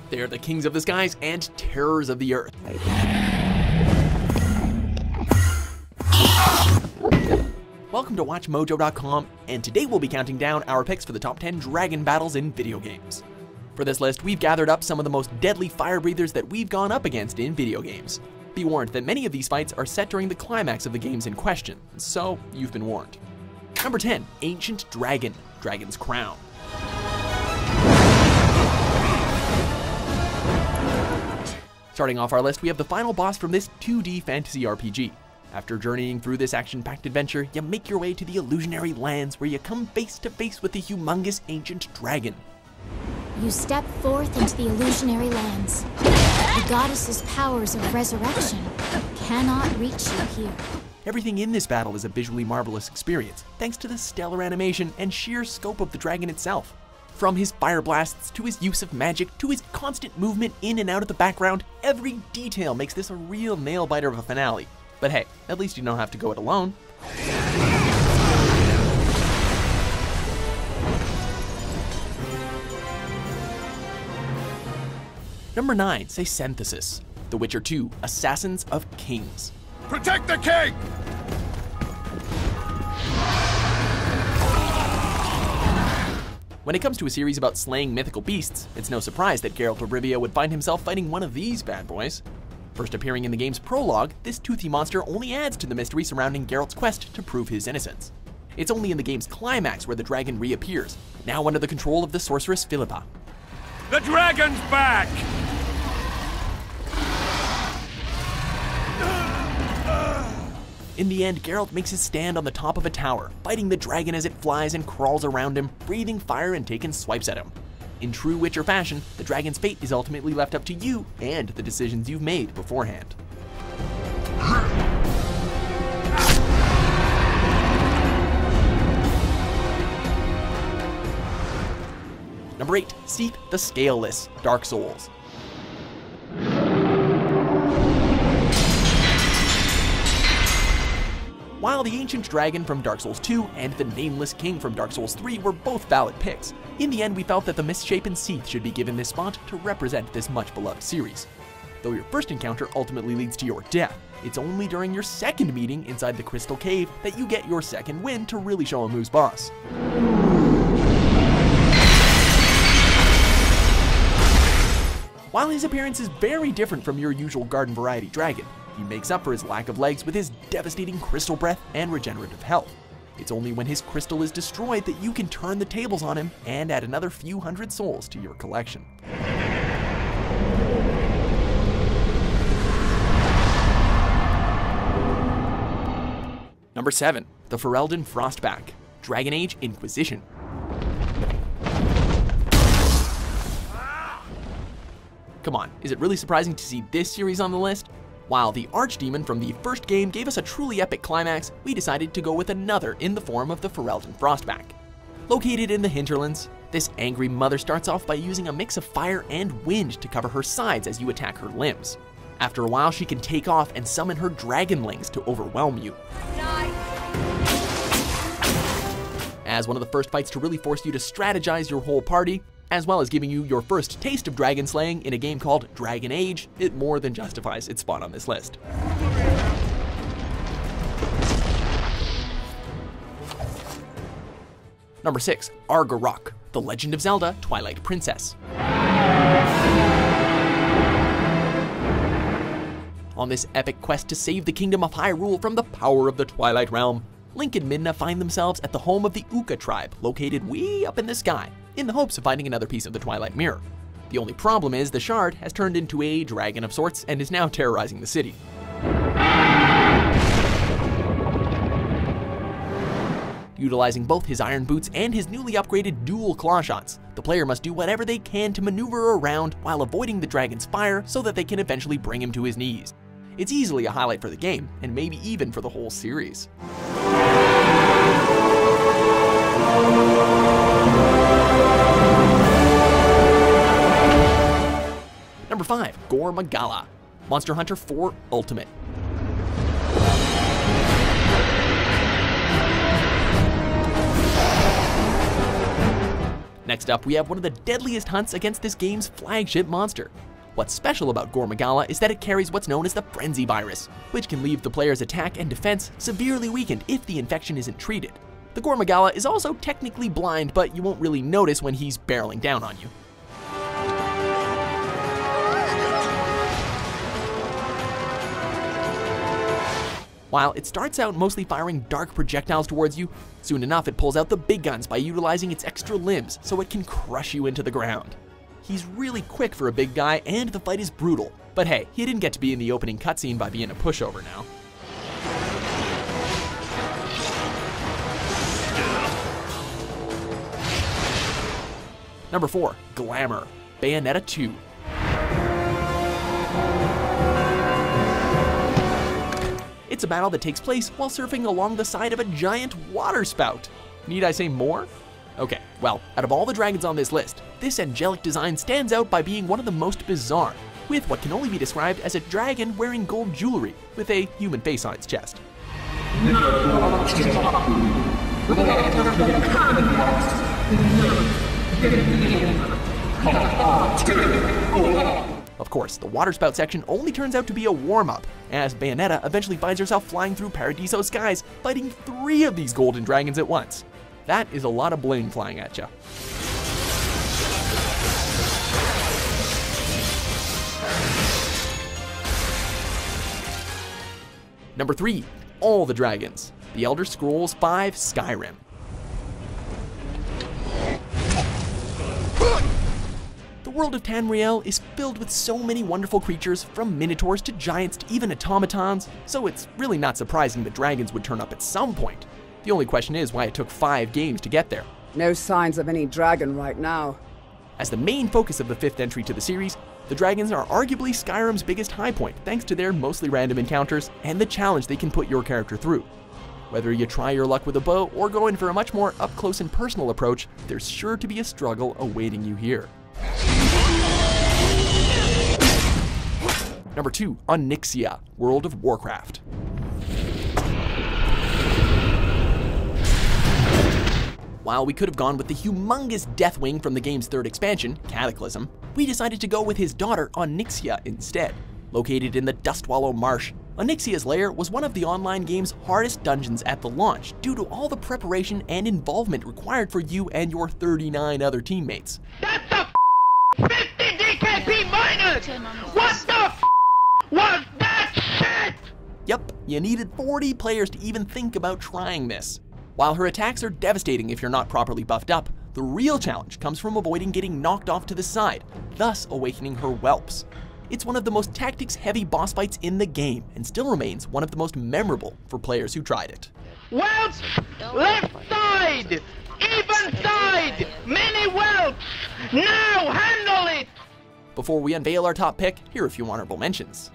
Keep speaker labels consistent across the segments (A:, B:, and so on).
A: They are the kings of the skies and terrors of the earth. Welcome to WatchMojo.com, and today we'll be counting down our picks for the top 10 dragon battles in video games. For this list, we've gathered up some of the most deadly fire breathers that we've gone up against in video games. Be warned that many of these fights are set during the climax of the games in question, so you've been warned. Number 10, Ancient Dragon, Dragon's Crown. Starting off our list, we have the final boss from this 2D fantasy RPG. After journeying through this action-packed adventure, you make your way to the illusionary lands where you come face to face with the humongous ancient dragon.
B: You step forth into the illusionary lands. The goddess's powers of resurrection cannot reach you here.
A: Everything in this battle is a visually marvelous experience, thanks to the stellar animation and sheer scope of the dragon itself. From his fire blasts, to his use of magic, to his constant movement in and out of the background, every detail makes this a real nail-biter of a finale. But hey, at least you don't have to go it alone. Number 9, Saesenthessis, The Witcher 2, Assassins of Kings.
C: Protect the king!
A: When it comes to a series about slaying mythical beasts, it's no surprise that Geralt of Rivia would find himself fighting one of these bad boys. First appearing in the game's prologue, this toothy monster only adds to the mystery surrounding Geralt's quest to prove his innocence. It's only in the game's climax where the dragon reappears, now under the control of the sorceress Philippa.
C: The dragon's back!
A: In the end, Geralt makes his stand on the top of a tower, fighting the dragon as it flies and crawls around him, breathing fire and taking swipes at him. In true Witcher fashion, the dragon's fate is ultimately left up to you and the decisions you've made beforehand. Number 8, Seath the Scaleless, Dark Souls. While the Ancient Dragon from Dark Souls 2 and the Nameless King from Dark Souls 3 were both valid picks, in the end we felt that the misshapen Seath should be given this spot to represent this much beloved series. Though your first encounter ultimately leads to your death, it's only during your second meeting inside the Crystal Cave that you get your second win to really show him who's boss. While his appearance is very different from your usual garden variety dragon, he makes up for his lack of legs with his devastating crystal breath and regenerative health. It's only when his crystal is destroyed that you can turn the tables on him and add another few hundred souls to your collection. Number 7, the Ferelden Frostback, Dragon Age Inquisition. Come on, is it really surprising to see this series on the list? While the Archdemon from the first game gave us a truly epic climax, we decided to go with another in the form of the Ferelden Frostback. Located in the hinterlands, this angry mother starts off by using a mix of fire and wind to cover her sides as you attack her limbs. After a while, she can take off and summon her dragonlings to overwhelm you. As one of the first fights to really force you to strategize your whole party, as well as giving you your first taste of dragon slaying in a game called Dragon Age, it more than justifies its spot on this list. Number 6, Argorok, The Legend of Zelda, Twilight Princess. On this epic quest to save the kingdom of Hyrule from the power of the Twilight Realm, Link and Midna find themselves at the home of the Uka tribe, located way up in the sky, in the hopes of finding another piece of the Twilight Mirror. The only problem is the shard has turned into a dragon of sorts and is now terrorizing the city. Utilizing both his iron boots and his newly upgraded dual claw shots, the player must do whatever they can to maneuver around while avoiding the dragon's fire so that they can eventually bring him to his knees. It's easily a highlight for the game, and maybe even for the whole series. Number 5, Gore Magala, Monster Hunter 4 Ultimate. Next up, we have one of the deadliest hunts against this game's flagship monster. What's special about Gore Magala is that it carries what's known as the Frenzy Virus, which can leave the player's attack and defense severely weakened if the infection isn't treated. The Gore Magala is also technically blind, but you won't really notice when he's barreling down on you. While it starts out mostly firing dark projectiles towards you, soon enough it pulls out the big guns by utilizing its extra limbs so it can crush you into the ground. He's really quick for a big guy and the fight is brutal, but hey, he didn't get to be in the opening cutscene by being a pushover now. Number 4, Glamor, Bayonetta 2. It's a battle that takes place while surfing along the side of a giant water spout. Need I say more? Okay, well, out of all the dragons on this list, this angelic design stands out by being one of the most bizarre, with what can only be described as a dragon wearing gold jewelry with a human face on its chest. Of course, the water spout section only turns out to be a warm-up, as Bayonetta eventually finds herself flying through Paradiso skies, fighting 3 of these golden dragons at once. That is a lot of bling flying at you. Number 3, all the dragons, The Elder Scrolls V Skyrim. The world of Tamriel is filled with so many wonderful creatures, from minotaurs to giants to even automatons, so it's really not surprising that dragons would turn up at some point. The only question is why it took 5 games to get there.
D: No signs of any dragon right now.
A: As the main focus of the 5th entry to the series, the dragons are arguably Skyrim's biggest high point thanks to their mostly random encounters and the challenge they can put your character through. Whether you try your luck with a bow or go in for a much more up-close and personal approach, there's sure to be a struggle awaiting you here. Number 2, Onyxia, World of Warcraft. While we could have gone with the humongous Deathwing from the game's 3rd expansion, Cataclysm, we decided to go with his daughter Onyxia instead. Located in the Dustwallow Marsh, Onyxia's lair was one of the online game's hardest dungeons at the launch due to all the preparation and involvement required for you and your 39 other teammates.
E: That's a 50 DKP minus! What the was that shit?
A: Yep, you needed 40 players to even think about trying this. While her attacks are devastating if you're not properly buffed up, the real challenge comes from avoiding getting knocked off to the side, thus awakening her whelps. It's one of the most tactics-heavy boss fights in the game, and still remains one of the most memorable for players who tried it.
E: Whelps! Left side! Even side! Many whelps! Now handle it!
A: Before we unveil our top pick, here are a few honorable mentions.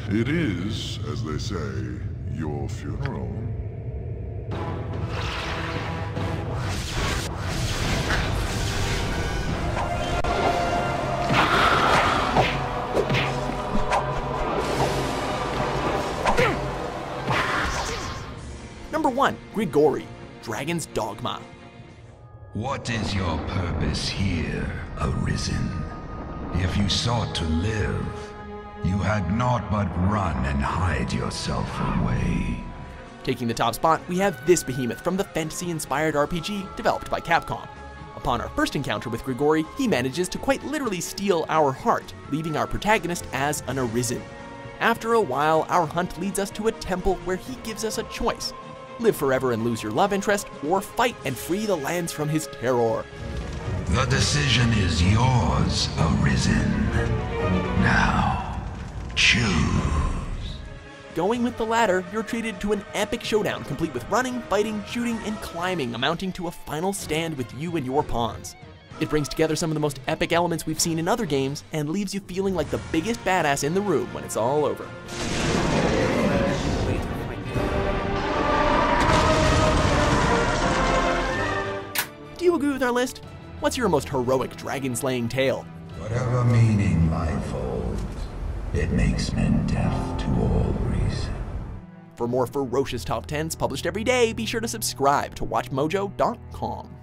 F: It is, as they say, your funeral.
A: Number 1, Grigori, Dragon's Dogma.
G: What is your purpose here, Arisen? If you sought to live, you had naught but run and hide yourself away.
A: Taking the top spot, we have this behemoth from the fantasy-inspired RPG developed by Capcom. Upon our first encounter with Grigori, he manages to quite literally steal our heart, leaving our protagonist as an Arisen. After a while, our hunt leads us to a temple where he gives us a choice: live forever and lose your love interest, or fight and free the lands from his terror.
G: The decision is yours, Arisen. Now, choose.
A: Going with the latter, you're treated to an epic showdown complete with running, fighting, shooting, and climbing, amounting to a final stand with you and your pawns. It brings together some of the most epic elements we've seen in other games, and leaves you feeling like the biggest badass in the room when it's all over. Do you agree with our list? What's your most heroic dragon-slaying tale?
G: Whatever meaning life holds, it makes men deaf to all reason.
A: For more ferocious top 10s published every day, be sure to subscribe to WatchMojo.com.